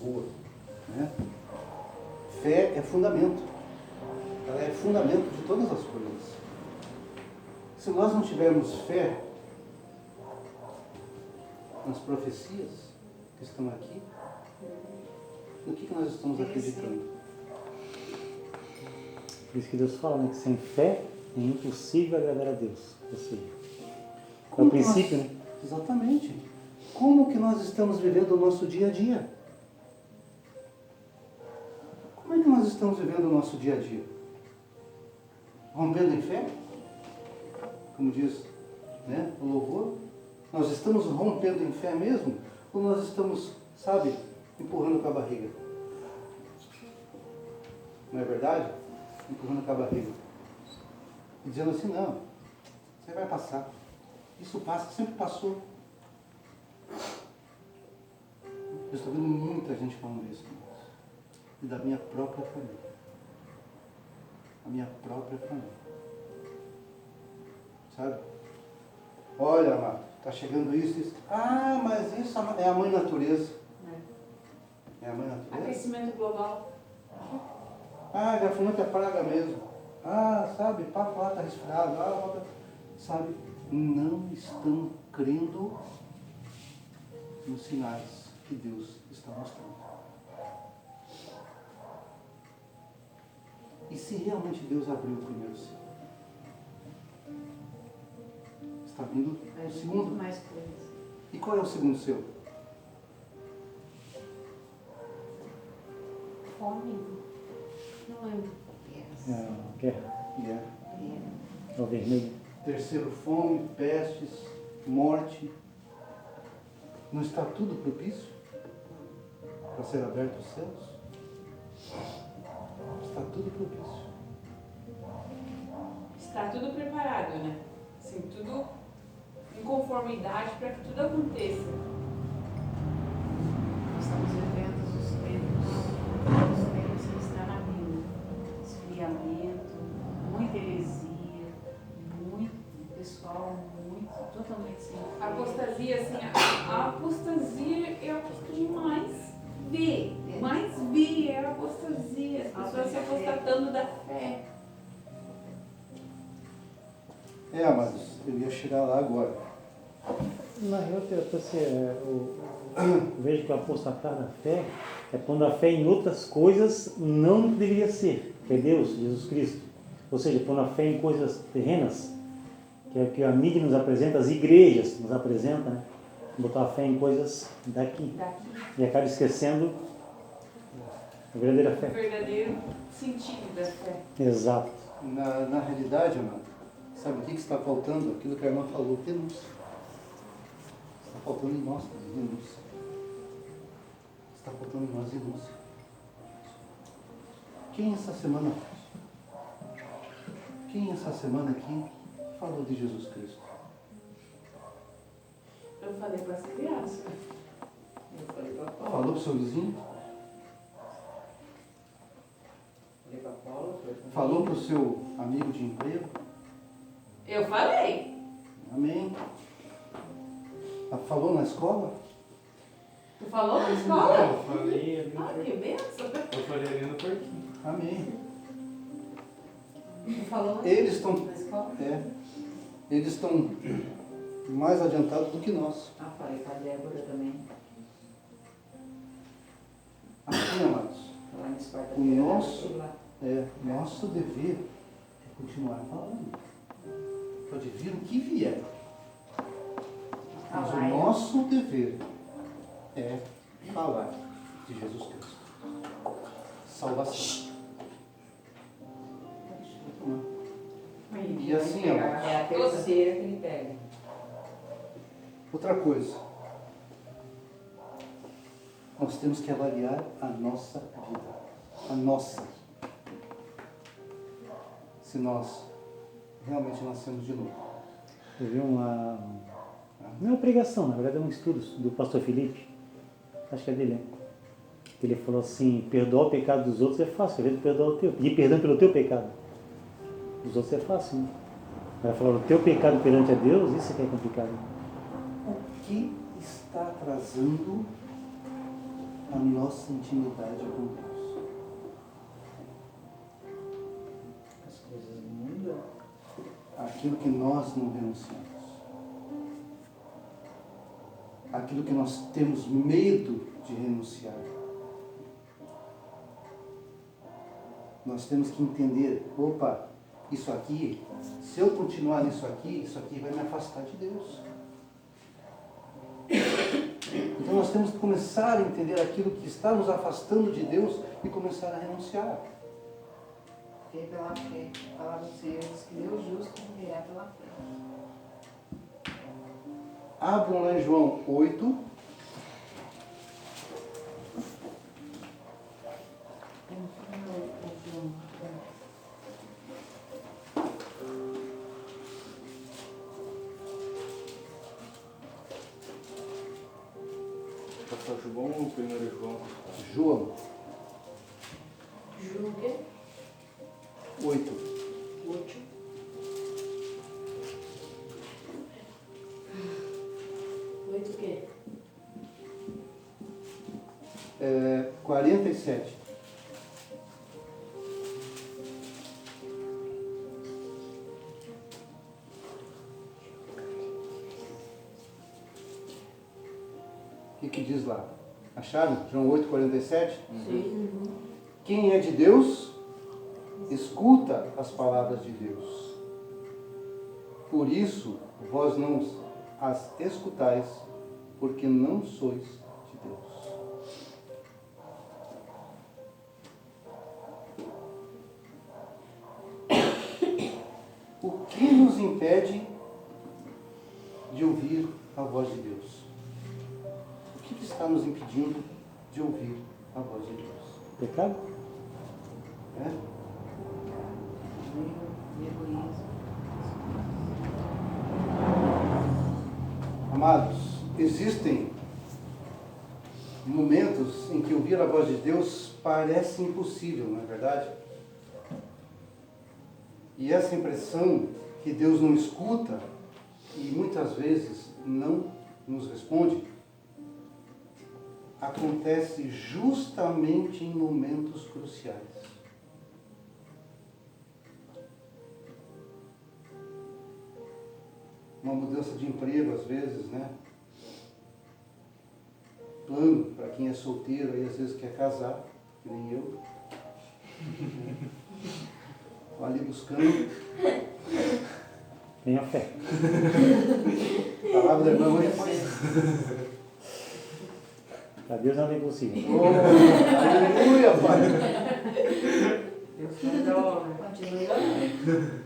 louvor, né? Fé é fundamento. Ela é fundamento de todas as coisas. Se nós não tivermos fé nas profecias que estão aqui, no que nós estamos acreditando? Por isso que Deus fala, né, que sem fé é impossível agradar a Deus. Ou seja, é o princípio, né? Exatamente. Como que nós estamos vivendo o nosso dia a dia? Como é que nós estamos vivendo o nosso dia a dia? Rompendo em fé? Como diz, né, o louvor? Nós estamos rompendo em fé mesmo? Ou nós estamos, sabe, empurrando com a barriga? Não é verdade? Empurrando com a barriga. E dizendo assim, não, você vai passar. Isso passa, sempre passou. Eu estou vendo muita gente falando isso. E da minha própria família. A minha própria família. Sabe? Olha, amado, está chegando isso. Ah, mas isso é a mãe natureza. É a mãe natureza. Aquecimento global. Ah, gafanhoto é praga mesmo. Ah, sabe, papo lá está resfriado. Ah, sabe, não estão crendo nos sinais que Deus está mostrando. E se realmente Deus abriu o primeiro céu? Está vindo o segundo? Mais coisas. E qual é o segundo céu? Fome. Não lembro. Guerra. Yeah. É o vermelho. Terceiro, fome, pestes, morte. Não está tudo propício para ser aberto os céus? Está tudo propício. Está tudo preparado, né? Assim, tudo em conformidade para que tudo aconteça. Estamos vivendo os tempos que está na Bíblia. Esfriamento, muita heresia, muito pessoal, muito, totalmente sem fé. A apostasia, assim, a apostasia é o que mais vê. Mais vê é a apostasia. As pessoas se apostatando da fé. Amados, eu ia chegar lá agora. Na real, eu vejo que o apostatar da fé é pondo a fé em outras coisas não deveria ser, que é Deus, Jesus Cristo. Ou seja, pondo a fé em coisas terrenas, que é o que a mídia nos apresenta, as igrejas nos apresentam, né? Botar a fé em coisas daqui. E acaba esquecendo a verdadeira O fé. verdadeiro sentido da fé. Exato. Na realidade, amado, sabe o que está faltando? Aquilo que a irmã falou, renúncia. Está faltando em nós também, renúncia. Está faltando em nós renúncia. Quem essa semana aqui falou de Jesus Cristo? Eu falei para essa criança. Eu falei para Paulo. Falou para o seu vizinho? Falei para Paulo. Falou para o seu amigo de emprego? Eu falei. Amém. Falou na escola? Tu falou na escola? Eu falei ali no Ah, que porquinho. benção. Eu falei ali no porquinho. Amém. Tu falou Eles estão, na escola? eles estão mais adiantados do que nós. Ah, falei para a Débora também. Assim, amados, Lá nesse quarto. O nosso dever é continuar falando. Pode vir o que vier. Mas o nosso dever é falar de Jesus Cristo. Salvação. E assim, amados. É a terceira que ele pega. Outra coisa. Nós temos que avaliar a nossa vida. A nossa. Se nós realmente nascemos de novo. Eu vi não é uma pregação, na verdade é um estudo do pastor Felipe, acho que é dele, né? Ele falou assim, perdoar o pecado dos outros é fácil, ele perdoar o teu, pedir perdão pelo teu pecado. Dos outros é fácil, né? Vai falar, o teu pecado perante a Deus, isso é que é complicado. O que está atrasando a nossa intimidade com Deus. As coisas mudam. Aquilo que nós não renunciamos. Aquilo que nós temos medo de renunciar. Nós temos que entender, opa, isso aqui, se eu continuar nisso aqui, isso aqui vai me afastar de Deus. Então nós temos que começar a entender aquilo que está nos afastando de Deus e começar a renunciar. Porque pela fé, a palavra do Senhor diz que Deus justo viverá pela fé. Abram lá em João 8. Pastor João ou primeiro João? João Ju o quê? 8. Útil. Oito o quê? 47. O que diz lá? Acharam? João 8, 47? Sim. Quem é de Deus, escuta as palavras de Deus. Por isso, vós não as escutais, porque não sois de Deus. O que nos impede de ouvir a voz de Deus? O que está nos impedindo de ouvir a voz de Deus? Pecado? É? Egoísmo. Amados, existem momentos em que ouvir a voz de Deus parece impossível, não é verdade? E essa impressão que Deus não escuta e muitas vezes não nos responde, acontece justamente em momentos cruciais. Uma mudança de emprego, às vezes, né? Plano para quem é solteiro e às vezes quer casar, que nem eu. Estou ali buscando. Tenha fé. A palavra da irmã hoje. Para Deus nada é impossível. Oh, aleluia, Pai. Deus faz a obra. Continue orando.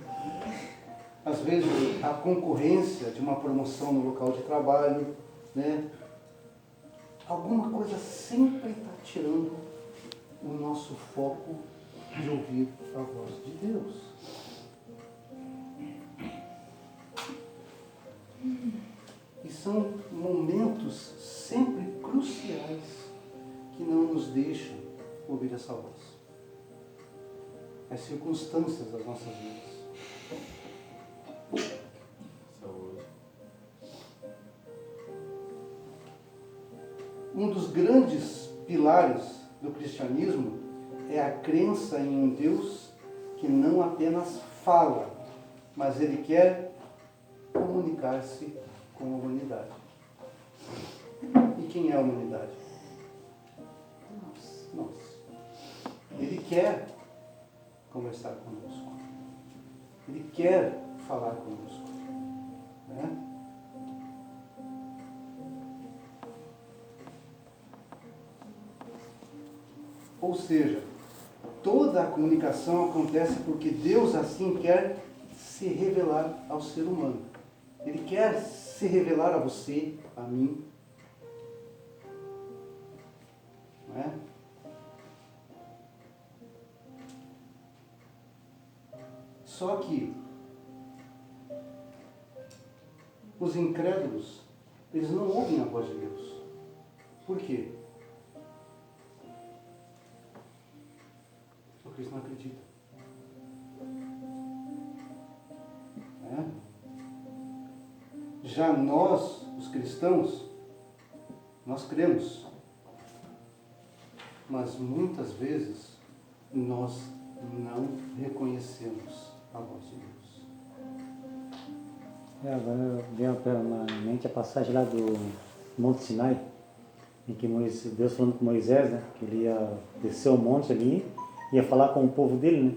Às vezes a concorrência de uma promoção no local de trabalho, né? Alguma coisa sempre está tirando o nosso foco de ouvir a voz de Deus. E são momentos sempre cruciais que não nos deixam ouvir essa voz. As circunstâncias das nossas vidas. Saúde. Um dos grandes pilares do cristianismo é a crença em um Deus que não apenas fala, mas ele quer comunicar-se com a humanidade. E quem é a humanidade? Nós. Ele quer conversar conosco. Ele quer falar conosco. Né? Ou seja, toda a comunicação acontece porque Deus assim quer se revelar ao ser humano. Ele quer se revelar a você, a mim. Não é? Só que os incrédulos, eles não ouvem a voz de Deus. Por quê? Porque eles não acreditam. É? Já nós, os cristãos, nós cremos. mas muitas vezes nós não reconhecemos a voz de Deus. Agora veio na mente a passagem lá do Monte Sinai, em que Deus falando com Moisés, né, que ele ia descer o monte ali, ia falar com o povo dele, né?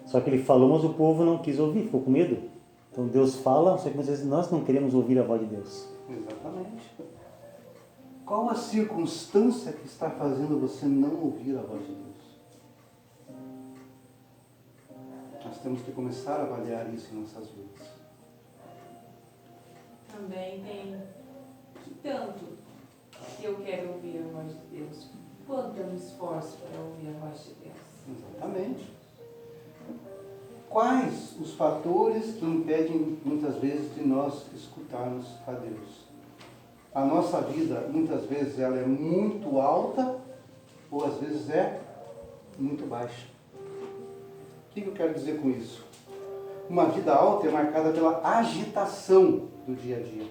Só que ele falou, mas o povo não quis ouvir, ficou com medo. Então Deus fala, só que muitas vezes nós não queremos ouvir a voz de Deus. Exatamente. Qual a circunstância que está fazendo você não ouvir a voz de Deus? Nós temos que começar a avaliar isso em nossas vidas. Também tem que tanto que eu quero ouvir a voz de Deus, quanto eu me esforço para ouvir a voz de Deus. Exatamente. Quais os fatores que impedem muitas vezes de nós escutarmos a Deus? A nossa vida, muitas vezes, ela é muito alta ou às vezes é muito baixa. O que eu quero dizer com isso? Uma vida alta é marcada pela agitação do dia a dia.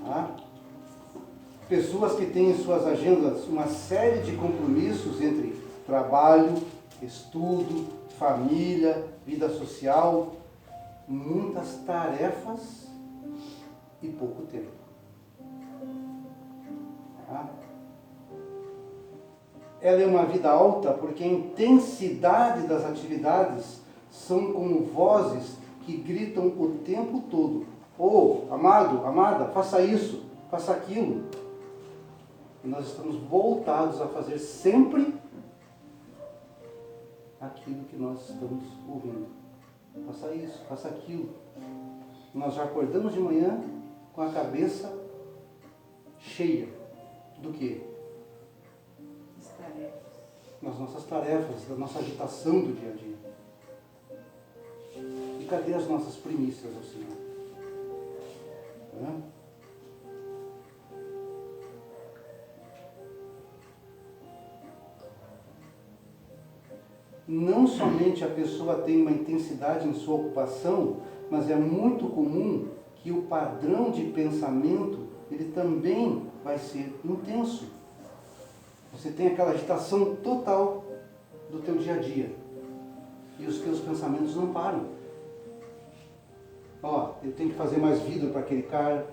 Tá? Pessoas que têm em suas agendas uma série de compromissos entre trabalho, estudo, família, vida social, muitas tarefas e pouco tempo. Tá? Ela é uma vida alta porque a intensidade das atividades são como vozes que gritam o tempo todo. Oh, amado, amada, faça isso, faça aquilo. E nós estamos voltados a fazer sempre aquilo que nós estamos ouvindo. Faça isso, faça aquilo. Nós já acordamos de manhã com a cabeça cheia do quê? Nas nossas tarefas, da nossa agitação do dia a dia. E cadê as nossas primícias ao Senhor? Não somente a pessoa tem uma intensidade em sua ocupação, mas é muito comum que o padrão de pensamento ele também vai ser intenso. Você tem aquela agitação total do teu dia a dia. E os teus pensamentos não param. Ó, eu tenho que fazer mais vidro para aquele cara.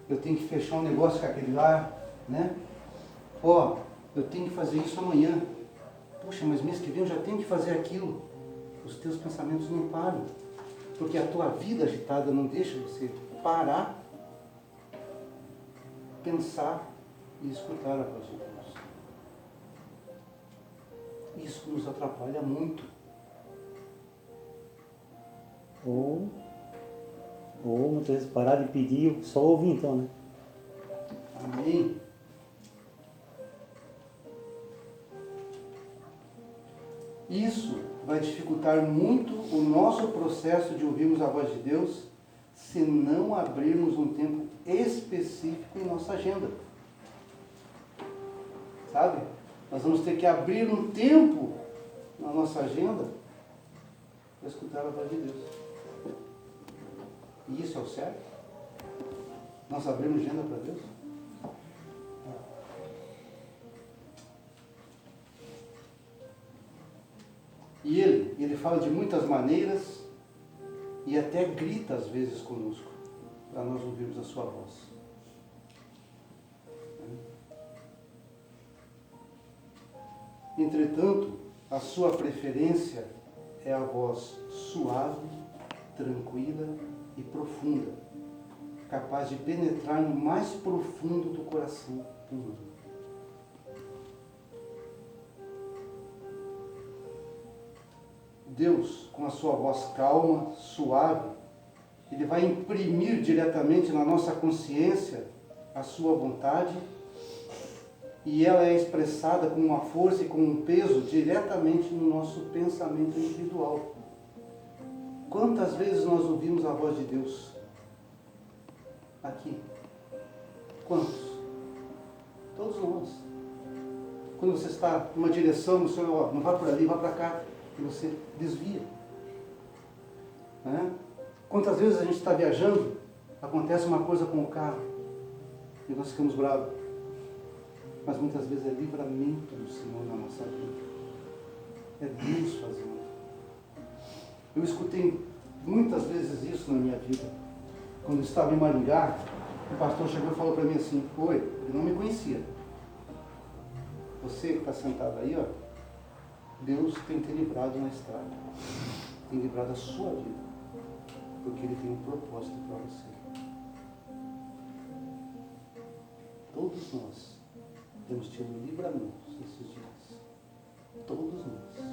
Eu tenho que fechar um negócio com aquele lá, né? Ó, eu tenho que fazer isso amanhã. Puxa, mas mês que vem eu já tenho que fazer aquilo. Os teus pensamentos não param. Porque a tua vida agitada não deixa você parar, pensar e escutar a voz de Deus. Isso nos atrapalha muito. Ou muitas vezes parar de pedir, só ouvir então, né? Amém. Isso vai dificultar muito o nosso processo de ouvirmos a voz de Deus se não abrirmos um tempo específico em nossa agenda. Sabe? Nós vamos ter que abrir um tempo na nossa agenda para escutar a voz de Deus. E isso é o certo? Nós abrimos agenda para Deus? E ele fala de muitas maneiras e até grita às vezes conosco, para nós ouvirmos a sua voz. Entretanto, a sua preferência é a voz suave, tranquila e profunda, capaz de penetrar no mais profundo do coração humano. Deus, com a sua voz calma, suave, Ele vai imprimir diretamente na nossa consciência a sua vontade e ela é expressada com uma força e com um peso diretamente no nosso pensamento individual. Quantas vezes nós ouvimos a voz de Deus aqui? Quantos? Todos nós. Quando você está numa direção, o Senhor, não vá por ali, vá para cá, e você desvia. Né? Quantas vezes a gente está viajando, acontece uma coisa com o carro, e nós ficamos bravos. Mas muitas vezes é livramento do Senhor na nossa vida. É Deus fazendo. Eu escutei muitas vezes isso na minha vida. Quando eu estava em Maringá, o pastor chegou e falou para mim assim: oi, ele não me conhecia. Você que está sentado aí, ó, Deus tem te livrado na estrada. Tem livrado a sua vida. Porque Ele tem um propósito para você. Todos nós temos tido livramentos nesses dias. Todos nós.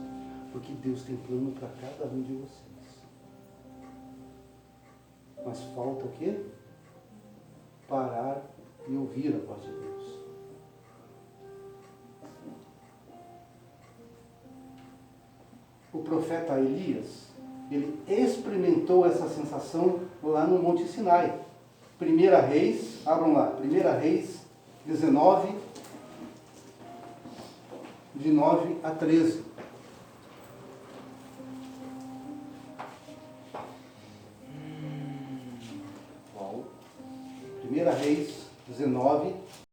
Porque Deus tem plano para cada um de vocês. Mas falta o quê? Parar e ouvir a voz de Deus. O profeta Elias, ele experimentou essa sensação lá no Monte Sinai. 1 Reis, abram lá, 1 Reis 19, de 9 a 13. Qual? 1 Reis 19,